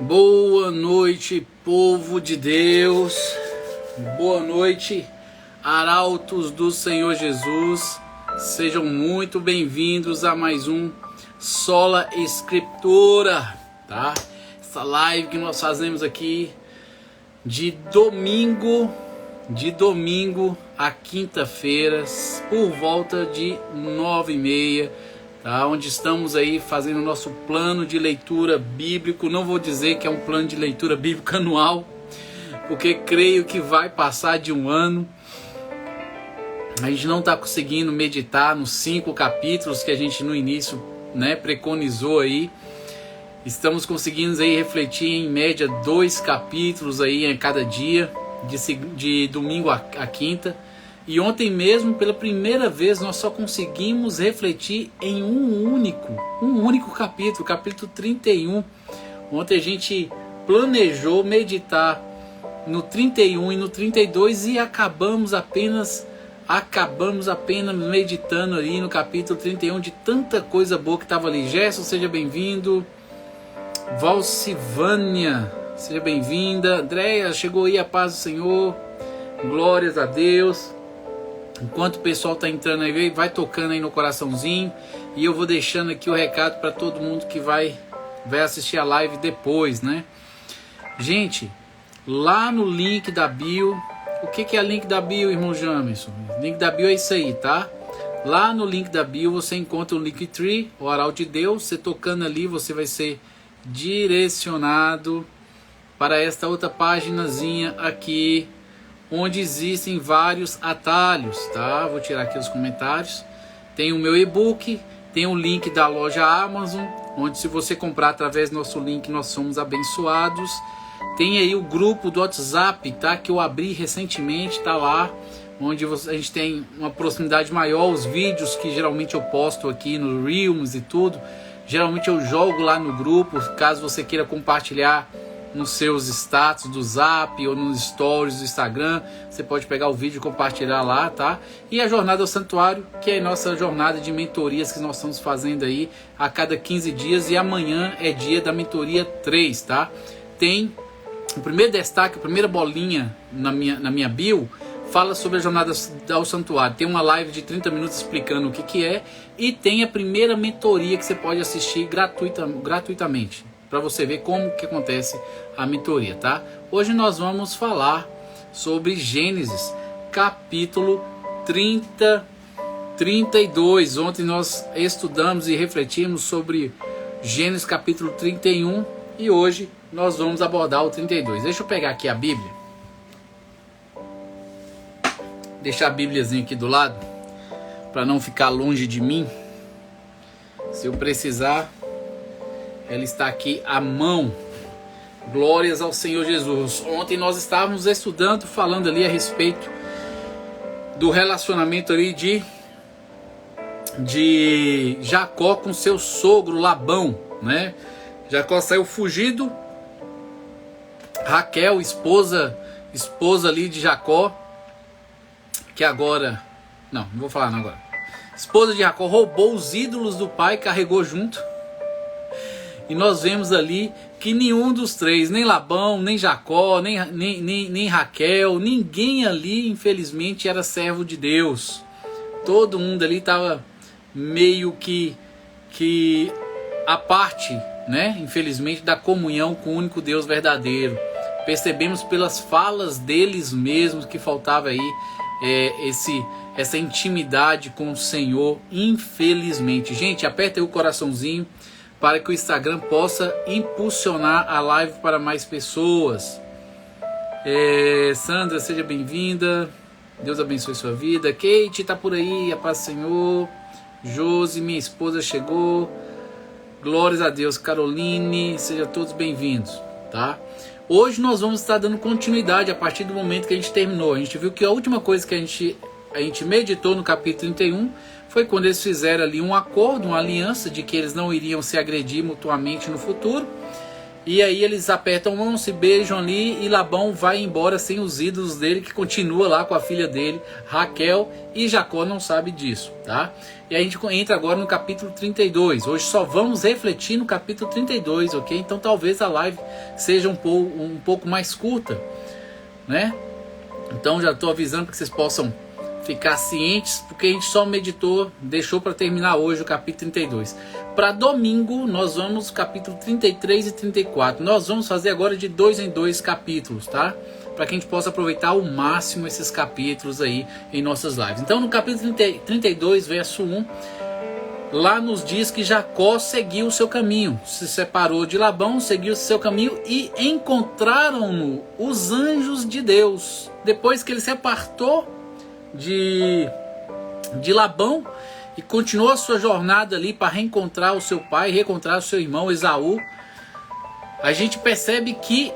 Boa noite, povo de Deus. Boa noite, arautos do Senhor Jesus. Sejam muito bem-vindos a mais um Sola Escritura, tá? Essa live que nós fazemos aqui de domingo a quinta-feira, por volta de 9h30, tá? Onde estamos aí fazendo o nosso plano de leitura bíblico. Não vou dizer que é um plano de leitura bíblica anual, porque creio que vai passar de um ano. A gente não está conseguindo meditar nos 5 capítulos que a gente no início, preconizou aí. Estamos conseguindo aí refletir em média 2 capítulos aí em cada dia, de domingo a quinta. E ontem mesmo, pela primeira vez, nós só conseguimos refletir em um único capítulo, capítulo 31. Ontem a gente planejou meditar no 31 e no 32 e acabamos apenas meditando ali no capítulo 31 de tanta coisa boa que estava ali. Gerson, seja bem-vindo. Valcivânia, seja bem-vinda. Andréia, chegou aí, a paz do Senhor. Glórias a Deus. Enquanto o pessoal está entrando aí, vai tocando aí no coraçãozinho. E eu vou deixando aqui o recado para todo mundo que vai assistir a live depois, né? Gente, lá no link da bio, o que é link da bio, irmão Jamerson? Link da bio é isso aí, tá? Lá no link da bio você encontra o Linktree, o Arauto de Deus. Você tocando ali, você vai ser direcionado para esta outra paginazinha aqui, onde existem vários atalhos, tá? Vou tirar aqui os comentários. Tem o meu e-book, tem o link da loja Amazon, onde se você comprar através do nosso link, nós somos abençoados. Tem aí o grupo do WhatsApp, tá? Que eu abri recentemente, tá lá, onde a gente tem uma proximidade maior. Os vídeos que geralmente eu posto aqui no Reels e tudo, geralmente eu jogo lá no grupo, caso você queira compartilhar nos seus status do Zap ou nos stories do Instagram, você pode pegar o vídeo e compartilhar lá, tá? E a Jornada ao Santuário, que é a nossa jornada de mentorias que nós estamos fazendo aí a cada 15 dias, e amanhã é dia da mentoria 3, tá? Tem o primeiro destaque, a primeira bolinha na minha bio, fala sobre a Jornada ao Santuário. Tem uma live de 30 minutos explicando o que é, e tem a primeira mentoria que você pode assistir gratuitamente, para você ver como que acontece a mentoria, tá? Hoje nós vamos falar sobre Gênesis, capítulo 32. Ontem nós estudamos e refletimos sobre Gênesis, capítulo 31, e hoje nós vamos abordar o 32. Deixa eu pegar aqui a Bíblia. Deixar a Bíbliazinha aqui do lado, para não ficar longe de mim. Se eu precisar, ela está aqui à mão. Glórias ao Senhor Jesus. Ontem nós estávamos estudando, falando ali a respeito do relacionamento ali de Jacó com seu sogro Labão, né? Jacó saiu fugido. Raquel, esposa ali de Jacó, que agora... Não vou falar não agora. Esposa de Jacó roubou os ídolos do pai e carregou junto. E nós vemos ali que nenhum dos três, nem Labão, nem Jacó, nem Raquel, ninguém ali, infelizmente, era servo de Deus. Todo mundo ali estava meio que a parte, infelizmente, da comunhão com o único Deus verdadeiro. Percebemos pelas falas deles mesmos que faltava aí essa intimidade com o Senhor, infelizmente. Gente, aperta aí o coraçãozinho para que o Instagram possa impulsionar a live para mais pessoas. Sandra, seja bem-vinda. Deus abençoe sua vida. Kate está por aí, a paz do Senhor. Josi, minha esposa, chegou. Glórias a Deus. Caroline, sejam todos bem-vindos, tá? Hoje nós vamos estar dando continuidade a partir do momento que a gente terminou. A gente viu que a última coisa que a gente meditou no capítulo 31 foi quando eles fizeram ali um acordo, uma aliança de que eles não iriam se agredir mutuamente no futuro. E aí eles apertam mão, se beijam ali, e Labão vai embora sem os ídolos dele, que continua lá com a filha dele, Raquel, e Jacó não sabe disso, tá? E a gente entra agora no capítulo 32. Hoje só vamos refletir no capítulo 32, ok? Então talvez a live seja um pouco mais curta, né? Então já estou avisando para que vocês possam ficar cientes, porque a gente só meditou, deixou para terminar hoje o capítulo 32. Para domingo nós vamos capítulo 33 e 34. Nós vamos fazer agora de 2 em 2 capítulos, tá? Para que a gente possa aproveitar ao máximo esses capítulos aí em nossas lives. Então no capítulo 32, verso 1, lá nos diz que Jacó seguiu o seu caminho, se separou de Labão, seguiu o seu caminho e encontraram-no os anjos de Deus. Depois que ele se apartou de Labão e continuou a sua jornada ali para reencontrar o seu pai, reencontrar o seu irmão Esaú, a gente percebe que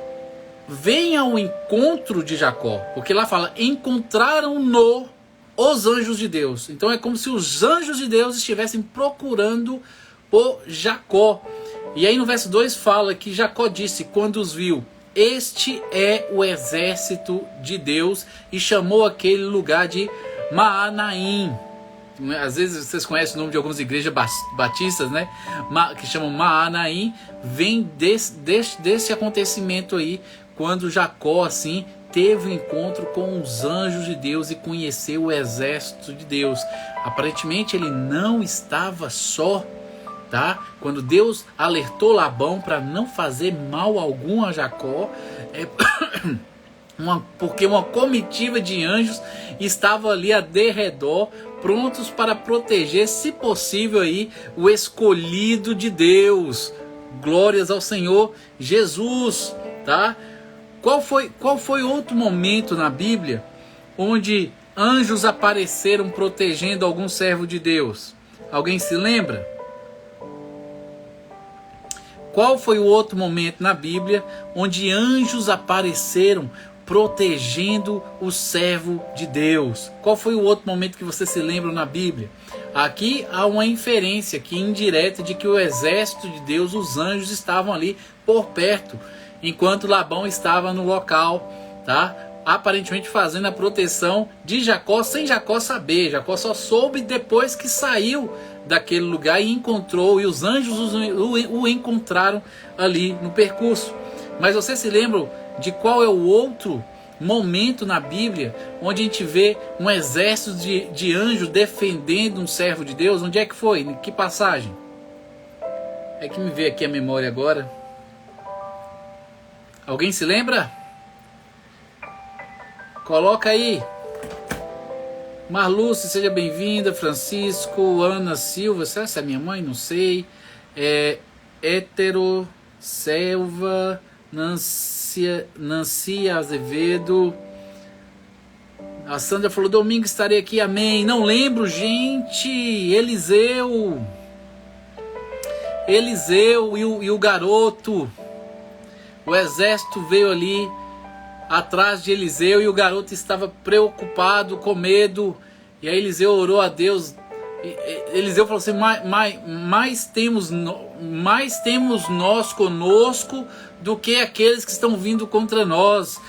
vem ao encontro de Jacó, porque lá fala, encontraram-no os anjos de Deus. Então é como se os anjos de Deus estivessem procurando por Jacó. E aí no verso 2 fala que Jacó disse, quando os viu, este é o exército de Deus, e chamou aquele lugar de Maanaim. Às vezes vocês conhecem o nome de algumas igrejas batistas, né? Que chamam Maanaim. Vem desse acontecimento aí, quando Jacó assim teve um encontro com os anjos de Deus e conheceu o exército de Deus. Aparentemente ele não estava só, tá? Quando Deus alertou Labão para não fazer mal algum a Jacó, porque uma comitiva de anjos estava ali a derredor, prontos para proteger, se possível, aí, o escolhido de Deus. Glórias ao Senhor Jesus, tá? Qual foi outro momento na Bíblia onde anjos apareceram protegendo algum servo de Deus? Alguém se lembra? Qual foi o outro momento na Bíblia onde anjos apareceram protegendo o servo de Deus? Qual foi o outro momento que você se lembra na Bíblia? Aqui há uma inferência aqui indireta de que o exército de Deus, os anjos, estavam ali por perto, enquanto Labão estava no local, tá? Aparentemente fazendo a proteção de Jacó, sem Jacó saber. Jacó só soube depois que saiu daquele lugar e encontrou, e os anjos o encontraram ali no percurso. Mas você se lembra de qual é o outro momento na Bíblia onde a gente vê um exército de anjos defendendo um servo de Deus? Onde é que foi? Em que passagem? É que me veio aqui a memória agora. Alguém se lembra? Coloca aí. Marluce, seja bem-vinda. Francisco, Ana Silva, essa é minha mãe? Não sei. Hétero, Selva, Nancy Azevedo. A Sandra falou, domingo estarei aqui, amém. Não lembro, gente. Eliseu e o garoto. O exército veio ali atrás de Eliseu e o garoto estava preocupado, com medo. E aí Eliseu orou a Deus. Eliseu falou assim, mais temos nós conosco do que aqueles que estão vindo contra nós.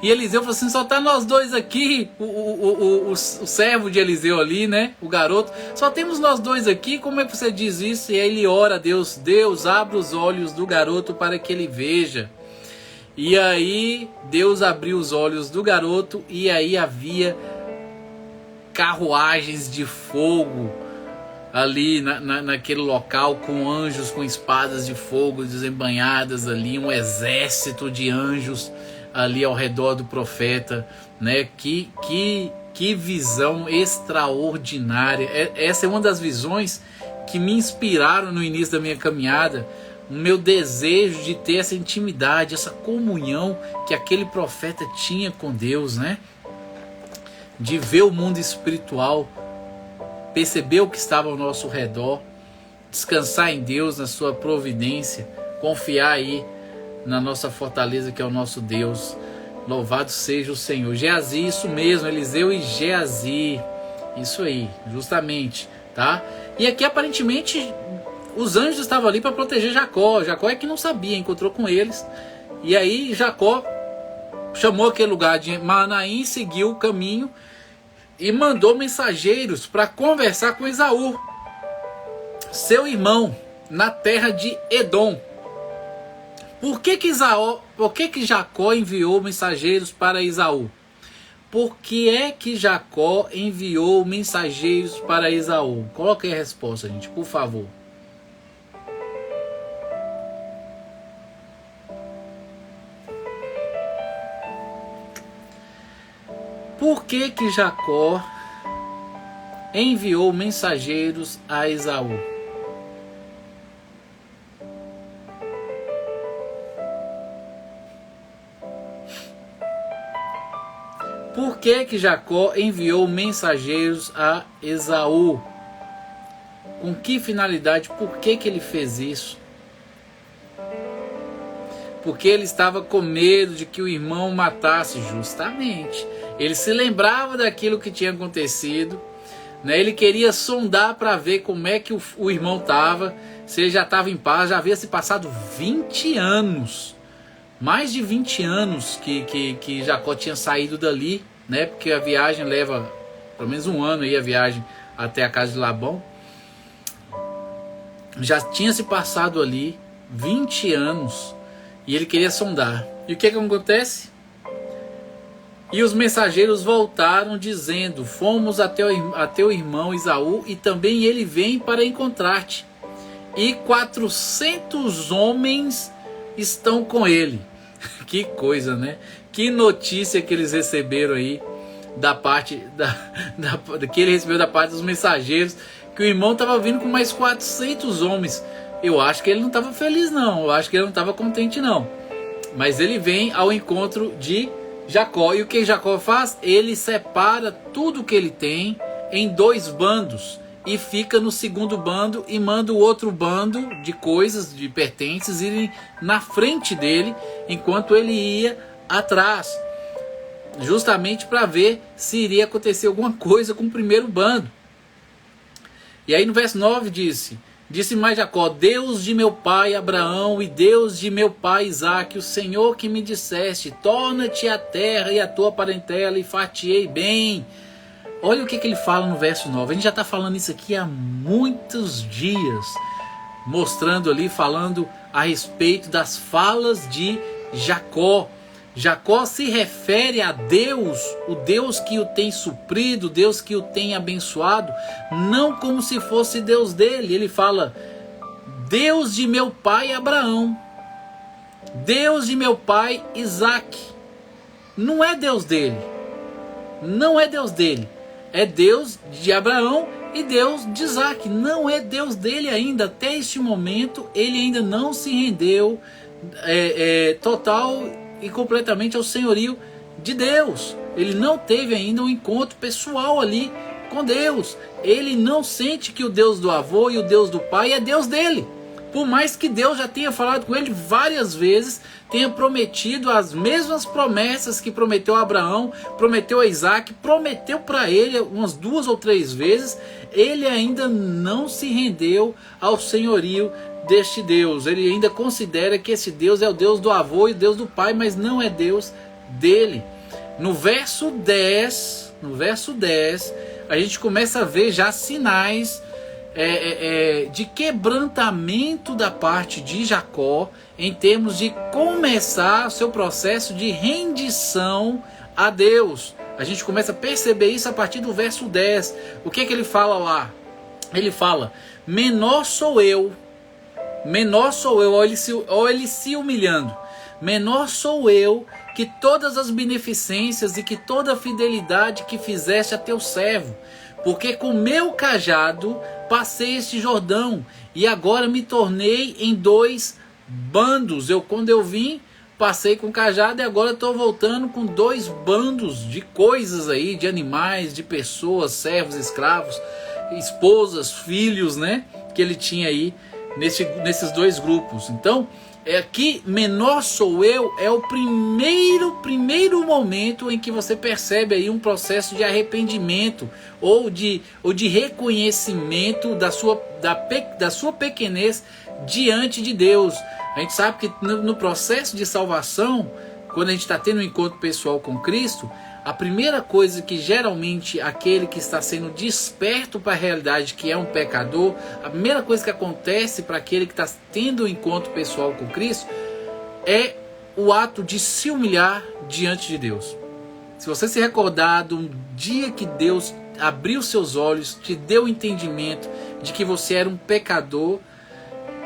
E Eliseu falou assim, só está nós dois aqui, o servo de Eliseu ali, né, o garoto, só temos nós dois aqui, como é que você diz isso? E aí ele ora a Deus, Deus abre os olhos do garoto para que ele veja. E aí Deus abriu os olhos do garoto e aí havia carruagens de fogo ali naquele local, com anjos com espadas de fogo desembanhadas ali, um exército de anjos ali ao redor do profeta, né? Que visão extraordinária. Essa é uma das visões que me inspiraram no início da minha caminhada, o meu desejo de ter essa intimidade, essa comunhão que aquele profeta tinha com Deus, né? De ver o mundo espiritual, perceber o que estava ao nosso redor, descansar em Deus, na sua providência, confiar aí na nossa fortaleza que é o nosso Deus. Louvado seja o Senhor. Geazi, isso mesmo, Eliseu e Geazi, isso aí, justamente, tá? E aqui aparentemente os anjos estavam ali para proteger Jacó. Jacó é que não sabia, encontrou com eles. E aí Jacó chamou aquele lugar de Manaim, seguiu o caminho e mandou mensageiros para conversar com Esaú, seu irmão, na terra de Edom. Por que Jacó enviou mensageiros para Esaú? Por que é que Jacó enviou mensageiros para Esaú? Coloque aí a resposta, gente, por favor. Por que que Jacó enviou mensageiros a Esaú? Por que que Jacó enviou mensageiros a Esaú? Com que finalidade? Por que que ele fez isso? Porque ele estava com medo de que o irmão matasse, justamente. Ele se lembrava daquilo que tinha acontecido, né? Ele queria sondar para ver como é que o irmão estava, se ele já estava em paz. Já havia se passado 20 anos. Mais de 20 anos que Jacó tinha saído dali, né? Porque a viagem leva pelo menos um ano aí, a viagem até a casa de Labão. Já tinha se passado ali 20 anos e ele queria sondar. E o que acontece? E os mensageiros voltaram dizendo: fomos até o irmão Esaú e também ele vem para encontrar-te. E 400 homens estão com ele. Que coisa, né? Que notícia que eles receberam aí da parte que ele recebeu da parte dos mensageiros, que o irmão estava vindo com mais 400 homens. Eu acho que ele não estava feliz não, eu acho que ele não estava contente não. Mas ele vem ao encontro de Jacó, e o que Jacó faz? Ele separa tudo que ele tem em 2 bandos e fica no segundo bando e manda o outro bando de coisas, de pertences, irem na frente dele enquanto ele ia atrás, justamente para ver se iria acontecer alguma coisa com o primeiro bando. E aí no verso 9 disse mais Jacó: Deus de meu pai Abraão e Deus de meu pai Isaque, o Senhor que me disseste, torna-te a terra e a tua parentela e fatiei bem. Olha o que ele fala no verso 9. A gente já está falando isso aqui há muitos dias, mostrando ali, falando a respeito das falas de Jacó. Jacó se refere a Deus, o Deus que o tem suprido, o Deus que o tem abençoado, não como se fosse Deus dele. Ele fala: Deus de meu pai Abraão, Deus de meu pai Isaque. Não é Deus dele, não é Deus dele. É Deus de Abraão e Deus de Isaque. Não é Deus dele ainda. Até este momento ele ainda não se rendeu total e completamente ao senhorio de Deus. Ele não teve ainda um encontro pessoal ali com Deus. Ele não sente que o Deus do avô e o Deus do pai é Deus dele. Por mais que Deus já tenha falado com ele várias vezes, tenha prometido as mesmas promessas que prometeu a Abraão, prometeu a Isaque, prometeu para ele umas 2 ou 3 vezes, ele ainda não se rendeu ao senhorio deste Deus. Ele ainda considera que esse Deus é o Deus do avô e o Deus do pai, mas não é Deus dele. No verso 10, a gente começa a ver já sinais de quebrantamento da parte de Jacó, em termos de começar o seu processo de rendição a Deus. A gente começa a perceber isso a partir do verso 10. O que ele fala lá? Ele fala: menor sou eu, olha ele se humilhando. Menor sou eu que todas as beneficências e que toda a fidelidade que fizeste a teu servo, porque com meu cajado passei este Jordão e agora me tornei em 2 bandos. Quando eu vim, passei com cajado e agora estou voltando com 2 bandos de coisas aí, de animais, de pessoas, servos, escravos, esposas, filhos, né? Que ele tinha aí nesses dois grupos. Então, aqui, menor sou eu, é o primeiro momento em que você percebe aí um processo de arrependimento ou de reconhecimento da sua pequenez diante de Deus. A gente sabe que no processo de salvação, quando a gente está tendo um encontro pessoal com Cristo, a primeira coisa que geralmente aquele que está sendo desperto para a realidade que é um pecador, a primeira coisa que acontece para aquele que está tendo um encontro pessoal com Cristo é o ato de se humilhar diante de Deus. Se você se recordar do dia que Deus abriu seus olhos, te deu o entendimento de que você era um pecador,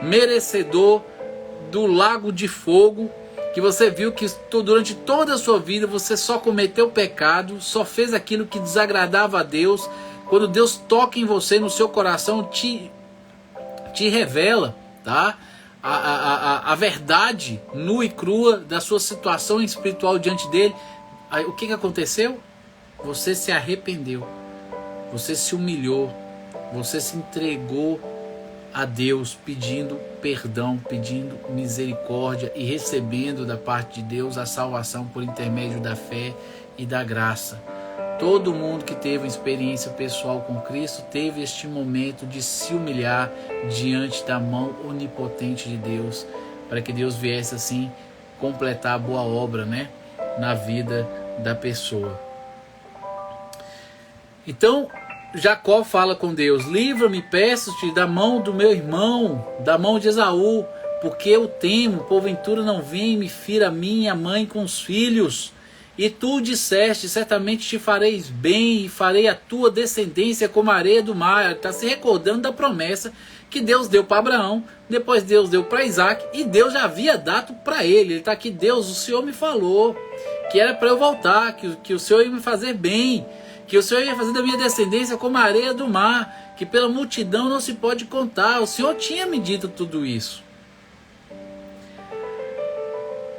merecedor do lago de fogo, que você viu que durante toda a sua vida você só cometeu pecado, só fez aquilo que desagradava a Deus. Quando Deus toca em você, no seu coração, te revela, tá? a verdade nua e crua da sua situação espiritual diante dele. Aí, o que aconteceu? Você se arrependeu, você se humilhou, você se entregou a Deus, pedindo perdão, pedindo misericórdia e recebendo da parte de Deus a salvação por intermédio da fé e da graça. Todo mundo que teve uma experiência pessoal com Cristo teve este momento de se humilhar diante da mão onipotente de Deus, para que Deus viesse assim completar a boa obra, né, na vida da pessoa. Então, Jacó fala com Deus: livra-me, peço-te, da mão do meu irmão, da mão de Esaú, porque eu temo, porventura não venha e me fira a minha mãe com os filhos. E tu disseste: certamente te fareis bem, e farei a tua descendência como a areia do mar. Ele está se recordando da promessa que Deus deu para Abraão, depois Deus deu para Isaac, e Deus já havia dado para ele. Ele está aqui: Deus, o Senhor me falou que era para eu voltar, que o Senhor ia me fazer bem, que o Senhor ia fazer da minha descendência como a areia do mar, que pela multidão não se pode contar. O Senhor tinha me dito tudo isso.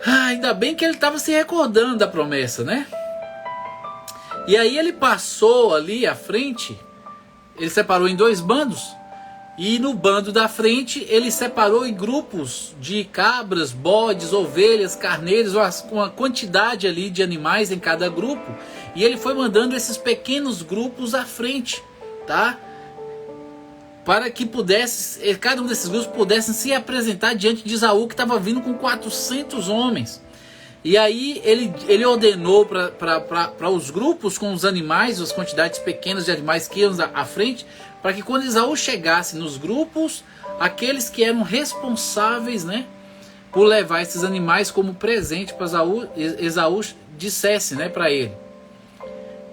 Ainda bem que ele estava se recordando da promessa, né? E aí ele passou ali à frente, ele separou em dois bandos, e no bando da frente ele separou em grupos de cabras, bodes, ovelhas, carneiros, uma quantidade ali de animais em cada grupo. E ele foi mandando esses pequenos grupos à frente, tá? Para que cada um desses grupos pudessem se apresentar diante de Esaú, que estava vindo com 400 homens. E aí ele ordenou para os grupos com os animais, as quantidades pequenas de animais que iam à frente, para que quando Esaú chegasse nos grupos, aqueles que eram responsáveis, né, por levar esses animais como presente para Esaú dissesse, né, para ele: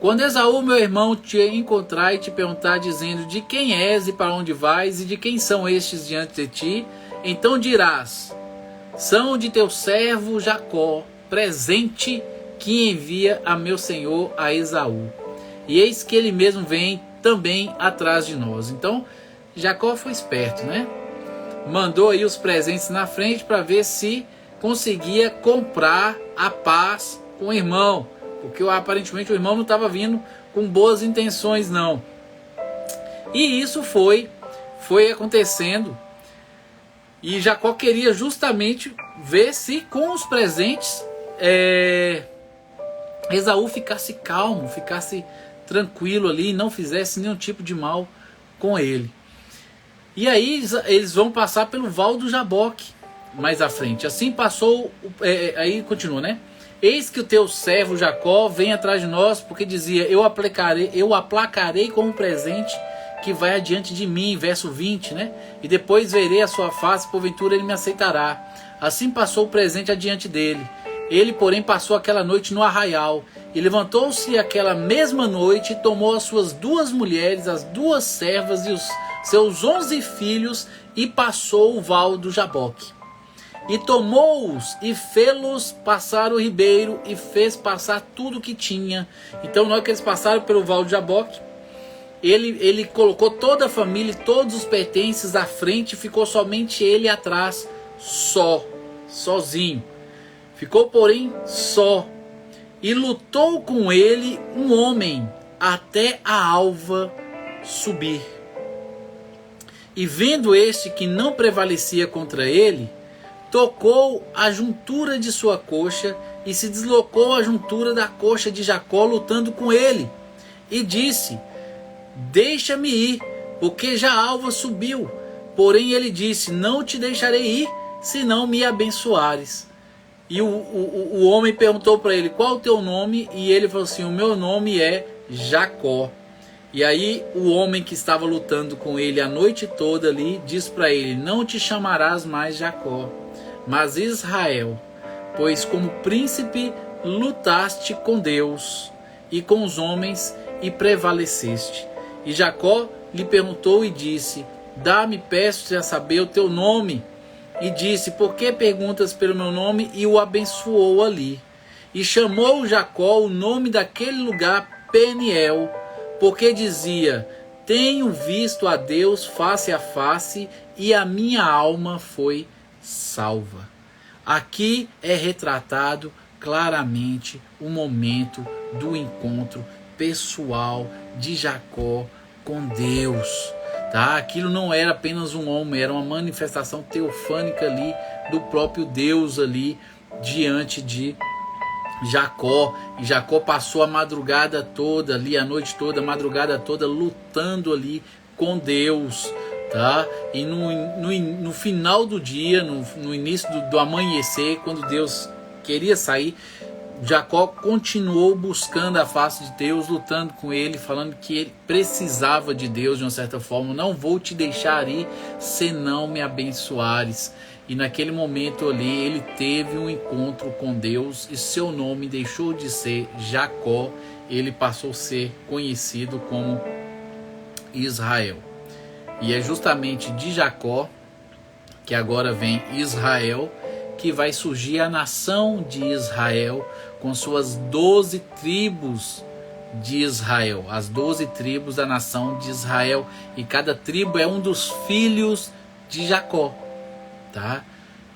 quando Esaú, meu irmão, te encontrar e te perguntar, dizendo: de quem és e para onde vais, e de quem são estes diante de ti, então dirás: são de teu servo Jacó, presente que envia a meu senhor a Esaú. E eis que ele mesmo vem também atrás de nós. Então, Jacó foi esperto, né? Mandou aí os presentes na frente para ver se conseguia comprar a paz com o irmão, porque aparentemente o irmão não estava vindo com boas intenções, não. E isso foi acontecendo. E Jacó queria justamente ver se com os presentes Esaú ficasse calmo, ficasse tranquilo ali, não fizesse nenhum tipo de mal com ele. E aí eles vão passar pelo Val do Jaboque mais à frente. Assim passou, aí continua, né? Eis que o teu servo Jacó vem atrás de nós, porque dizia: eu aplacarei com um presente que vai adiante de mim, verso 20, né? E depois verei a sua face, porventura ele me aceitará. Assim passou o presente adiante dele. Ele, porém, passou aquela noite no arraial, e levantou-se aquela mesma noite, e tomou as suas 2 mulheres, as 2 servas e os seus 11 filhos, e passou o Val do Jaboque. E tomou-os e fê-los passar o ribeiro, e fez passar tudo o que tinha. Então, na hora que eles passaram pelo Val do Jaboque, ele colocou toda a família, todos os pertences à frente, ficou somente ele atrás, sozinho. Ficou, porém, só. E lutou com ele um homem até a alva subir. E vendo este que não prevalecia contra ele, tocou a juntura de sua coxa e se deslocou a juntura da coxa de Jacó, lutando com ele. E disse: deixa-me ir, porque já a alva subiu. Porém ele disse: não te deixarei ir, se não me abençoares. E o homem perguntou para ele: qual o teu nome? E ele falou assim: o meu nome é Jacó. E aí o homem que estava lutando com ele a noite toda ali, diz para ele: não te chamarás mais Jacó, mas Israel, pois como príncipe lutaste com Deus e com os homens e prevaleceste. E Jacó lhe perguntou e disse: dá-me, peço-te, a saber o teu nome. E disse: por que perguntas pelo meu nome? E o abençoou ali. E chamou Jacó o nome daquele lugar Peniel, porque dizia: tenho visto a Deus face a face, e a minha alma foi salva. Aqui é retratado claramente o momento do encontro pessoal de Jacó com Deus. Tá? Aquilo não era apenas um homem, era uma manifestação teofânica ali do próprio Deus ali diante de Jacó. E Jacó passou a madrugada toda ali, a noite toda, a madrugada toda lutando ali com Deus, tá? E no final do dia, no início do amanhecer, quando Deus queria sair, Jacó continuou buscando a face de Deus, lutando com ele, falando que ele precisava de Deus de uma certa forma. Não vou te deixar ir se não me abençoares. E naquele momento ali ele teve um encontro com Deus e seu nome deixou de ser Jacó, ele passou a ser conhecido como Israel. E é justamente de Jacó que agora vem Israel, que vai surgir a nação de Israel com suas 12 tribos de Israel, as 12 tribos da nação de Israel, e cada tribo é um dos filhos de Jacó, tá?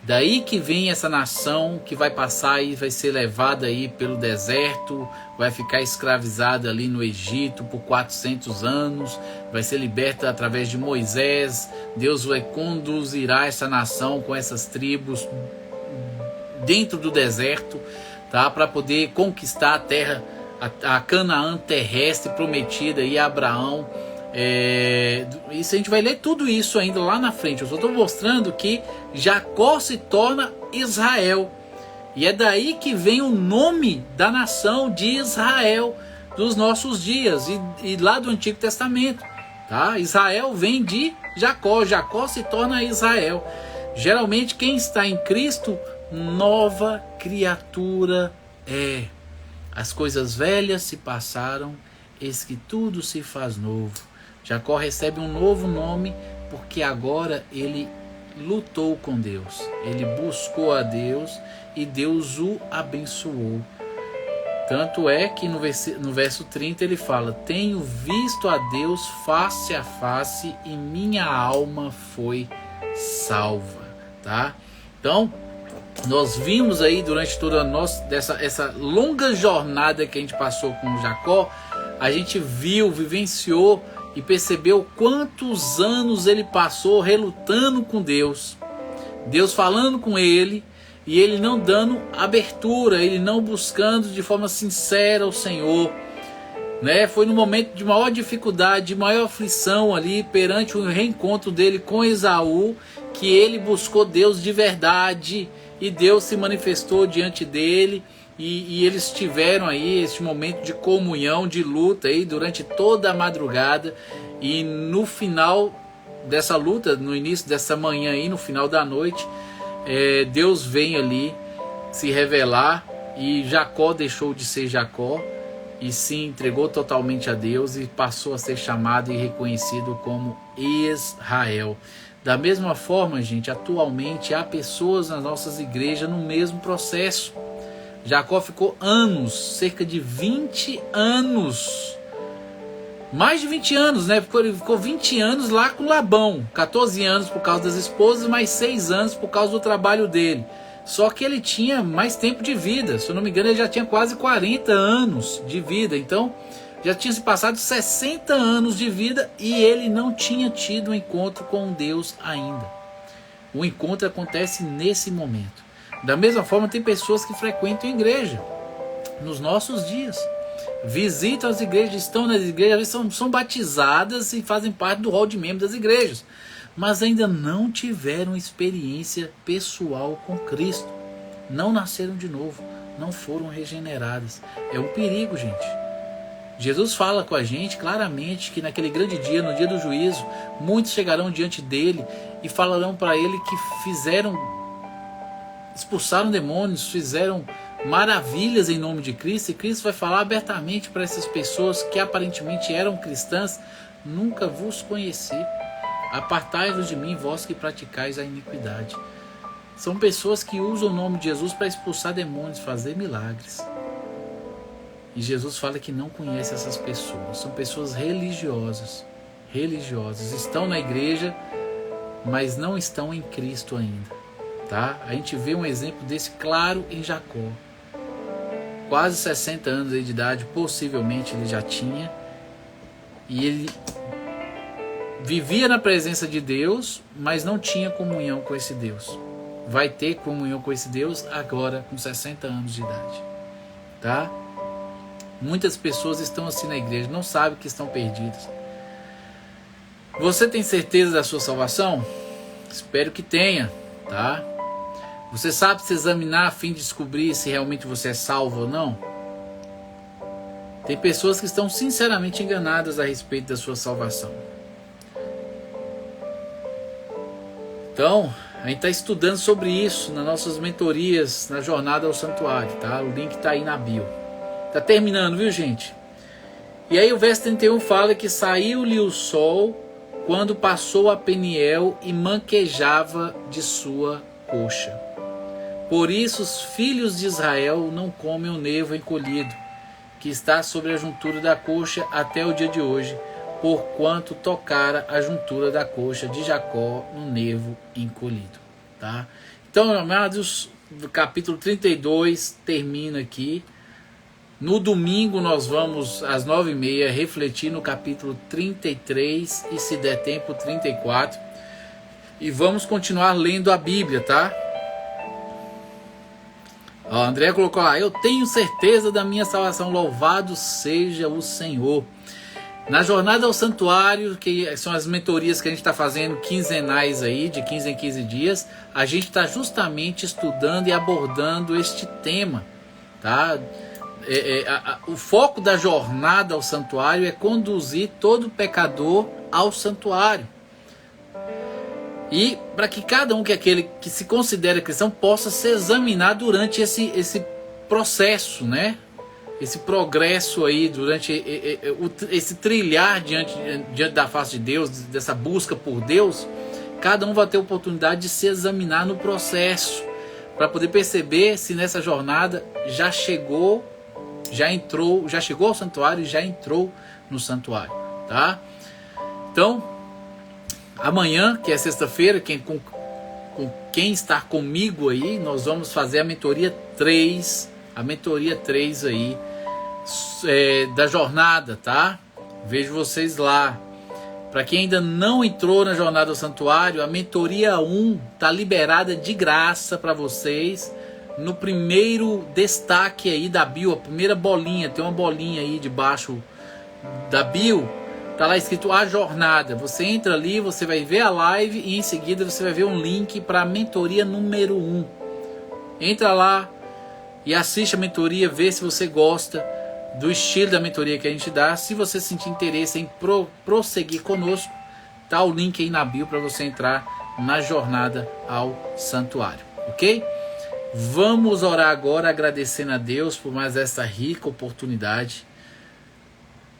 Daí que vem essa nação que vai passar e vai ser levada aí pelo deserto, vai ficar escravizada ali no Egito por 400 anos, vai ser liberta através de Moisés. Deus vai conduzirá essa nação com essas tribos dentro do deserto, tá? Para poder conquistar a terra, a Canaã terrestre prometida aí a Abraão. Isso a gente vai ler tudo isso ainda lá na frente. Eu só estou mostrando que Jacó se torna Israel, e é daí que vem o nome da nação de Israel dos nossos dias e lá do Antigo Testamento, tá? Israel vem de Jacó, Jacó se torna Israel. Geralmente quem está em Cristo, nova criatura é. As coisas velhas se passaram, eis que tudo se faz novo. Jacó recebe um novo nome porque agora ele lutou com Deus, ele buscou a Deus e Deus o abençoou. Tanto é que no verso 30 ele fala: tenho visto a Deus face a face e minha alma foi salva, tá? Então nós vimos aí durante toda a nossa essa longa jornada que a gente passou com Jacó, a gente viu, vivenciou e percebeu quantos anos ele passou relutando com Deus, Deus falando com ele e ele não dando abertura, ele não buscando de forma sincera o Senhor, né? Foi no momento de maior dificuldade, de maior aflição ali perante o reencontro dele com Esaú, que ele buscou Deus de verdade e Deus se manifestou diante dele. E eles tiveram aí esse momento de comunhão, de luta aí durante toda a madrugada. E no final dessa luta, no início dessa manhã aí, no final da noite, Deus vem ali se revelar e Jacó deixou de ser Jacó e se entregou totalmente a Deus e passou a ser chamado e reconhecido como Israel. Da mesma forma, gente, atualmente há pessoas nas nossas igrejas no mesmo processo. Jacó ficou anos, cerca de 20 anos, mais de 20 anos, né? Ele ficou 20 anos lá com Labão, 14 anos por causa das esposas, mais 6 anos por causa do trabalho dele. Só que ele tinha mais tempo de vida, se eu não me engano ele já tinha quase 40 anos de vida. Então Já tinha se passado 60 anos de vida e ele não tinha tido um encontro com Deus ainda. O encontro acontece nesse momento. Da mesma forma, tem pessoas que frequentam a igreja nos nossos dias. Visitam as igrejas, estão nas igrejas, são batizadas e fazem parte do hall de membros das igrejas. Mas ainda não tiveram experiência pessoal com Cristo. Não nasceram de novo. Não foram regeneradas. É um perigo, gente. Jesus fala com a gente claramente que naquele grande dia, no dia do juízo, muitos chegarão diante dele e falarão para ele que expulsaram demônios, fizeram maravilhas em nome de Cristo, e Cristo vai falar abertamente para essas pessoas que aparentemente eram cristãs: nunca vos conheci, apartai-vos de mim, vós que praticais a iniquidade. São pessoas que usam o nome de Jesus para expulsar demônios, fazer milagres. E Jesus fala que não conhece essas pessoas. São pessoas religiosas. Estão na igreja, mas não estão em Cristo ainda. Tá? A gente vê um exemplo desse claro em Jacó. Quase 60 anos de idade, possivelmente ele já tinha. E ele vivia na presença de Deus, mas não tinha comunhão com esse Deus. Vai ter comunhão com esse Deus agora, com 60 anos de idade. Tá? Muitas pessoas estão assim na igreja, não sabem que estão perdidas. Você tem certeza da sua salvação? Espero que tenha, tá? Você sabe se examinar a fim de descobrir se realmente você é salvo ou não? Tem pessoas que estão sinceramente enganadas a respeito da sua salvação. Então, a gente está estudando sobre isso nas nossas mentorias, na Jornada ao Santuário, tá? O link está aí na bio. Tá terminando, viu, gente? E aí o verso 31 fala que saiu-lhe o sol quando passou a Peniel e manquejava de sua coxa. Por isso os filhos de Israel não comem o nevo encolhido, que está sobre a juntura da coxa até o dia de hoje, porquanto tocara a juntura da coxa de Jacó no nevo encolhido. Tá? Então, amados, o capítulo 32 termina aqui. No domingo nós vamos às 9h30 refletir no capítulo 33 e, se der tempo, 34. E vamos continuar lendo a Bíblia, tá? Ó, André colocou lá: eu tenho certeza da minha salvação, louvado seja o Senhor. Na Jornada ao Santuário, que são as mentorias que a gente está fazendo quinzenais aí, de 15 em 15 dias, a gente está justamente estudando e abordando este tema, tá? O foco da jornada ao santuário é conduzir todo pecador ao santuário. E para que cada um, que é aquele que se considera cristão, possa se examinar durante esse processo, né? Esse progresso aí, durante esse trilhar diante da face de Deus, dessa busca por Deus, cada um vai ter a oportunidade de se examinar no processo, para poder perceber se nessa jornada já chegou ao santuário e já entrou no santuário, tá? Então, amanhã, que é sexta-feira, com quem está comigo aí, nós vamos fazer a mentoria 3 aí, da jornada, tá? Vejo vocês lá. Para quem ainda não entrou na jornada ao santuário, a mentoria 1 tá liberada de graça para vocês. No primeiro destaque aí da bio, a primeira bolinha, tem uma bolinha aí debaixo da bio, tá lá escrito a jornada. Você entra ali, você vai ver a live e em seguida você vai ver um link para a mentoria número 1. Entra lá e assiste a mentoria, vê se você gosta do estilo da mentoria que a gente dá. Se você sentir interesse em prosseguir conosco, tá o link aí na bio para você entrar na jornada ao santuário, ok? Vamos orar agora, agradecendo a Deus por mais essa rica oportunidade.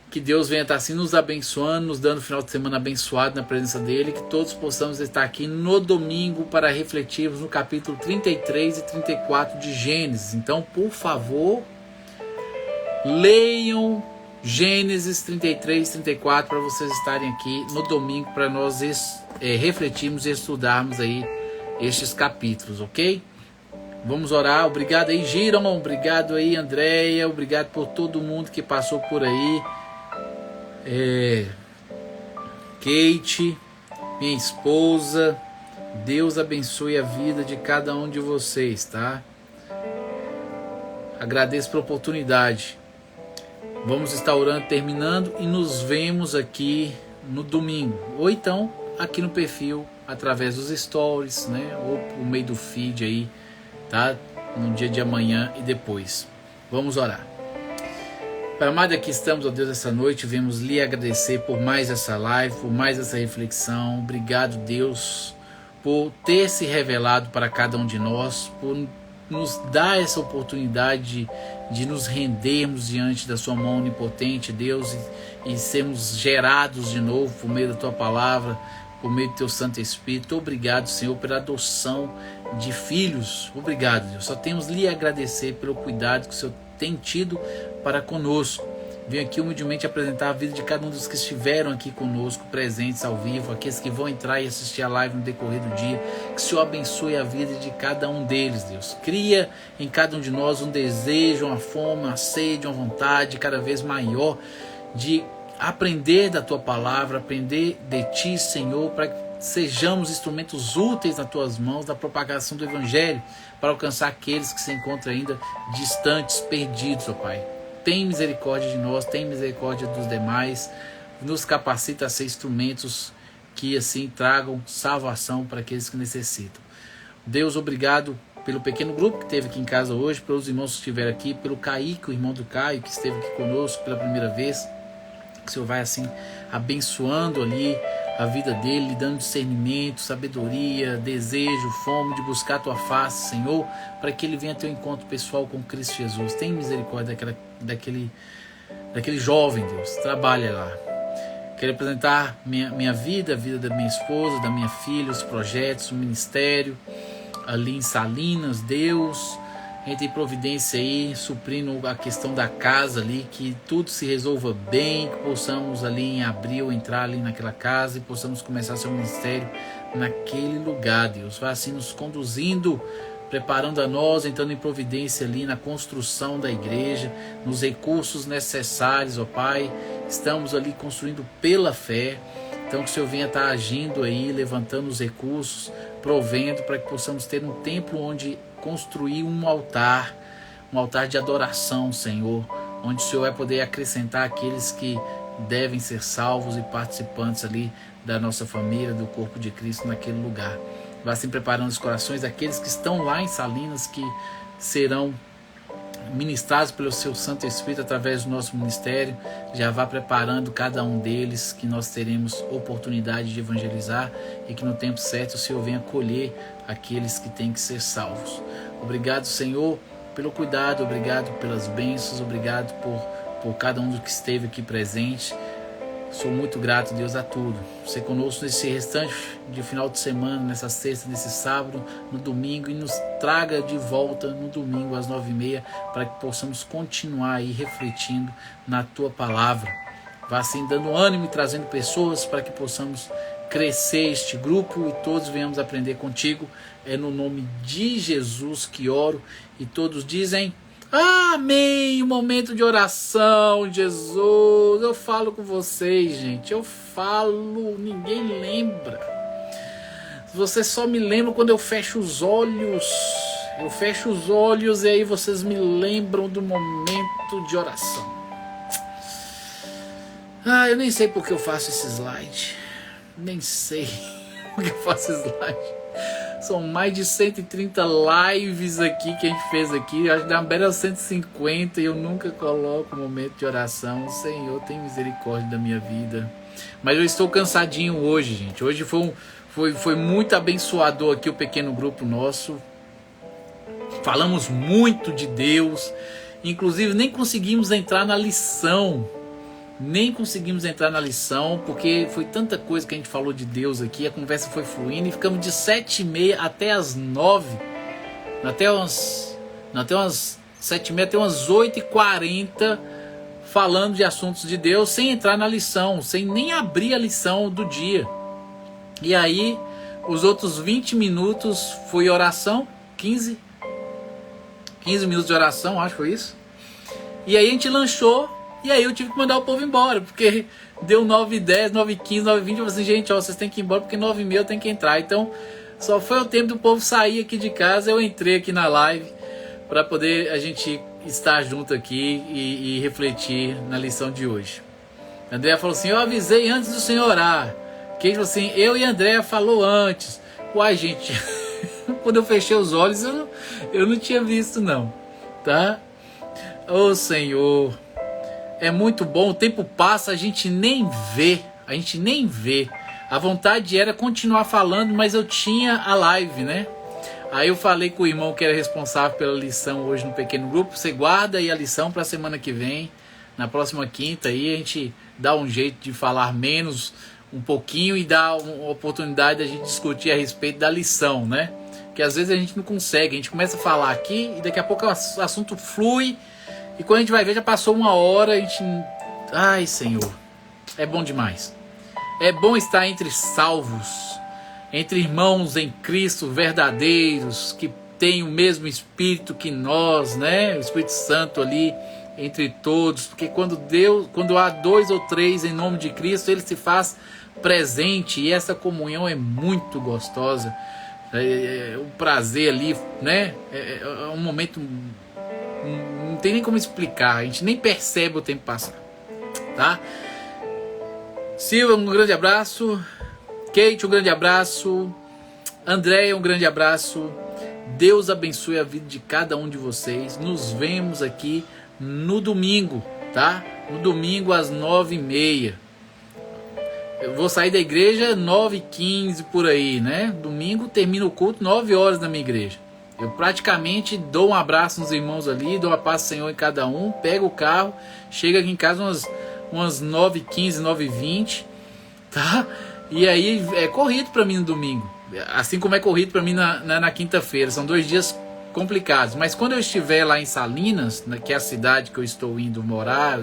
Que Deus venha estar assim nos abençoando, nos dando um final de semana abençoado na presença dEle. Que todos possamos estar aqui no domingo para refletirmos no capítulo 33 e 34 de Gênesis. Então, por favor, leiam Gênesis 33 e 34 para vocês estarem aqui no domingo para nós refletirmos e estudarmos aí estes capítulos, ok? Vamos orar. Obrigado aí, Giron. Obrigado aí, Andréia. Obrigado por todo mundo que passou por aí. Kate, minha esposa. Deus abençoe a vida de cada um de vocês, tá? Agradeço pela oportunidade. Vamos estar orando, terminando, e nos vemos aqui no domingo. Ou então aqui no perfil, através dos stories, né? Ou por meio do feed aí, tá? No dia de amanhã e depois. Vamos orar. Pai amado, aqui estamos, ó Deus, essa noite. Viemos lhe agradecer por mais essa live, por mais essa reflexão. Obrigado, Deus, por ter se revelado para cada um de nós, por nos dar essa oportunidade de nos rendermos diante da sua mão onipotente, Deus, e sermos gerados de novo por meio da tua palavra, por meio do teu Santo Espírito. Obrigado, Senhor, pela adoção de filhos. Obrigado, Deus. Só temos lhe agradecer pelo cuidado que o Senhor tem tido para conosco. Venho aqui humildemente apresentar a vida de cada um dos que estiveram aqui conosco, presentes ao vivo, aqueles que vão entrar e assistir a live no decorrer do dia. Que o Senhor abençoe a vida de cada um deles, Deus. Cria em cada um de nós um desejo, uma fome, uma sede, uma vontade cada vez maior de aprender da Tua palavra, aprender de Ti, Senhor, para que sejamos instrumentos úteis nas Tuas mãos da propagação do Evangelho, para alcançar aqueles que se encontram ainda distantes, perdidos, ó Pai. Tem misericórdia de nós, tem misericórdia dos demais, nos capacita a ser instrumentos que assim tragam salvação para aqueles que necessitam. Deus, obrigado pelo pequeno grupo que esteve aqui em casa hoje, pelos irmãos que estiveram aqui, pelo Kaique, o irmão do Caio, que esteve aqui conosco pela primeira vez. Que o Senhor vai assim abençoando ali a vida dele, lhe dando discernimento, sabedoria, desejo, fome de buscar a tua face, Senhor, para que ele venha ter um encontro pessoal com Cristo Jesus. Tem misericórdia daquele jovem, Deus, trabalha lá. Quero apresentar minha vida, a vida da minha esposa, da minha filha, os projetos, o ministério ali em Salinas. Deus, entre em providência aí, suprindo a questão da casa ali, que tudo se resolva bem, que possamos ali em abril entrar ali naquela casa e possamos começar seu ministério naquele lugar, Deus. Vai assim nos conduzindo, preparando a nós, entrando em providência ali na construção da igreja, nos recursos necessários, ó Pai. Estamos ali construindo pela fé. Então que o Senhor venha estar agindo aí, levantando os recursos, provendo para que possamos ter um templo onde construir um altar de adoração, Senhor, onde o Senhor vai poder acrescentar aqueles que devem ser salvos e participantes ali da nossa família, do corpo de Cristo naquele lugar. Vai assim preparando os corações daqueles que estão lá em Salinas, que serão ministrados pelo seu Santo Espírito através do nosso ministério. Já vá preparando cada um deles, que nós teremos oportunidade de evangelizar e que no tempo certo o Senhor venha colher aqueles que têm que ser salvos. Obrigado, Senhor, pelo cuidado, obrigado pelas bênçãos, obrigado por cada um que esteve aqui presente. Sou muito grato, Deus, a tudo. Você conosco nesse restante de final de semana, nessa sexta, nesse sábado, no domingo, e nos traga de volta no domingo às 9h30, para que possamos continuar aí refletindo na Tua palavra. Vá assim dando ânimo e trazendo pessoas para que possamos crescer este grupo e todos venhamos aprender contigo. É no nome de Jesus que oro, e todos dizem... Amém! Um momento de oração, Jesus. Eu falo com vocês, gente. Eu falo, ninguém lembra. Você só me lembra quando eu fecho os olhos. Eu fecho os olhos e aí vocês me lembram do momento de oração. Eu nem sei porque eu faço esse slide. Nem sei porque eu faço esse slide. São mais de 130 lives aqui que a gente fez aqui. Acho que dá uma bela 150 e eu nunca coloco momento de oração. Senhor, tem misericórdia da minha vida. Mas eu estou cansadinho hoje, gente. Hoje foi muito abençoador aqui o pequeno grupo nosso. Falamos muito de Deus. Inclusive nem conseguimos entrar na lição. Porque foi tanta coisa que a gente falou de Deus aqui, a conversa foi fluindo e ficamos de 7h30 até as 9, até umas 7h30 até umas 8h40 falando de assuntos de Deus, sem entrar na lição, sem nem abrir a lição do dia. E aí os outros 20 minutos foi oração, 15 minutos de oração, acho que foi isso. E aí a gente lanchou, E aí eu tive que mandar o povo embora, porque deu 9h10, 9h15, 9h20, eu falei assim, gente, ó, vocês têm que ir embora, porque 9h30 eu tenho que entrar. Então, só foi o tempo do povo sair aqui de casa, eu entrei aqui na live, para poder a gente estar junto aqui e refletir na lição de hoje. A Andréa falou assim, eu avisei antes do senhor orar. Quem falou assim, eu e a Andréa falou antes. Uai, gente, quando eu fechei os olhos, eu não tinha visto não, tá? Ô Senhor, é muito bom, o tempo passa, a gente nem vê. A vontade era continuar falando, mas eu tinha a live, né? Aí eu falei com o irmão que era responsável pela lição hoje no pequeno grupo, você guarda aí a lição para a semana que vem, na próxima quinta, aí a gente dá um jeito de falar menos um pouquinho e dá uma oportunidade da gente discutir a respeito da lição, né? Que às vezes a gente não consegue, a gente começa a falar aqui e daqui a pouco o assunto flui e quando a gente vai ver já passou 1 hora, a gente... Ai, Senhor, é bom demais. É bom estar entre salvos, entre irmãos em Cristo verdadeiros, que têm o mesmo Espírito que nós, né? O Espírito Santo ali entre todos, porque quando há 2 ou 3 em nome de Cristo, ele se faz presente e essa comunhão é muito gostosa. O prazer ali, né? É um momento, não tem nem como explicar, a gente nem percebe o tempo passar, tá? Silvia, um grande abraço. Kate, um grande abraço. Andréia, um grande abraço. Deus abençoe a vida de cada um de vocês. Nos vemos aqui no domingo, tá? No domingo às 9h30. Eu vou sair da igreja 9h15 por aí, né? Domingo termina o culto 9 horas na minha igreja. Eu praticamente dou um abraço nos irmãos ali, dou a paz do Senhor em cada um, pego o carro, chego aqui em casa umas 9h15, 9h20, tá? E aí é corrido para mim no domingo, assim como é corrido para mim na quinta-feira. São 2 dias complicados, mas quando eu estiver lá em Salinas, que é a cidade que eu estou indo morar,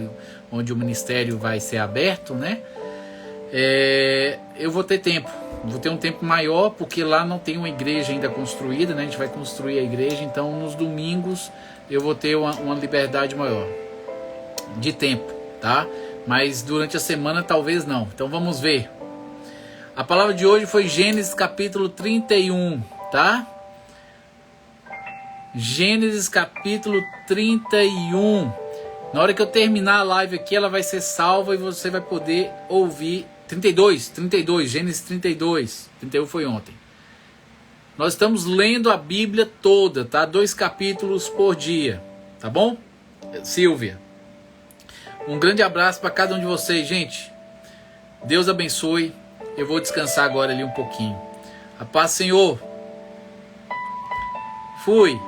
onde o ministério vai ser aberto, né? Eu vou ter tempo, vou ter um tempo maior, porque lá não tem uma igreja ainda construída, né? A gente vai construir a igreja, então nos domingos eu vou ter uma liberdade maior de tempo, tá? Mas durante a semana talvez não, então vamos ver. A palavra de hoje foi Gênesis capítulo 31, tá? Gênesis capítulo 31. Na hora que eu terminar a live aqui, ela vai ser salva e você vai poder ouvir. 32, Gênesis 32. 31 foi ontem. Nós estamos lendo a Bíblia toda, tá? 2 capítulos por dia, tá bom? Silvia. Um grande abraço para cada um de vocês, gente. Deus abençoe. Eu vou descansar agora ali um pouquinho. A paz, Senhor. Fui.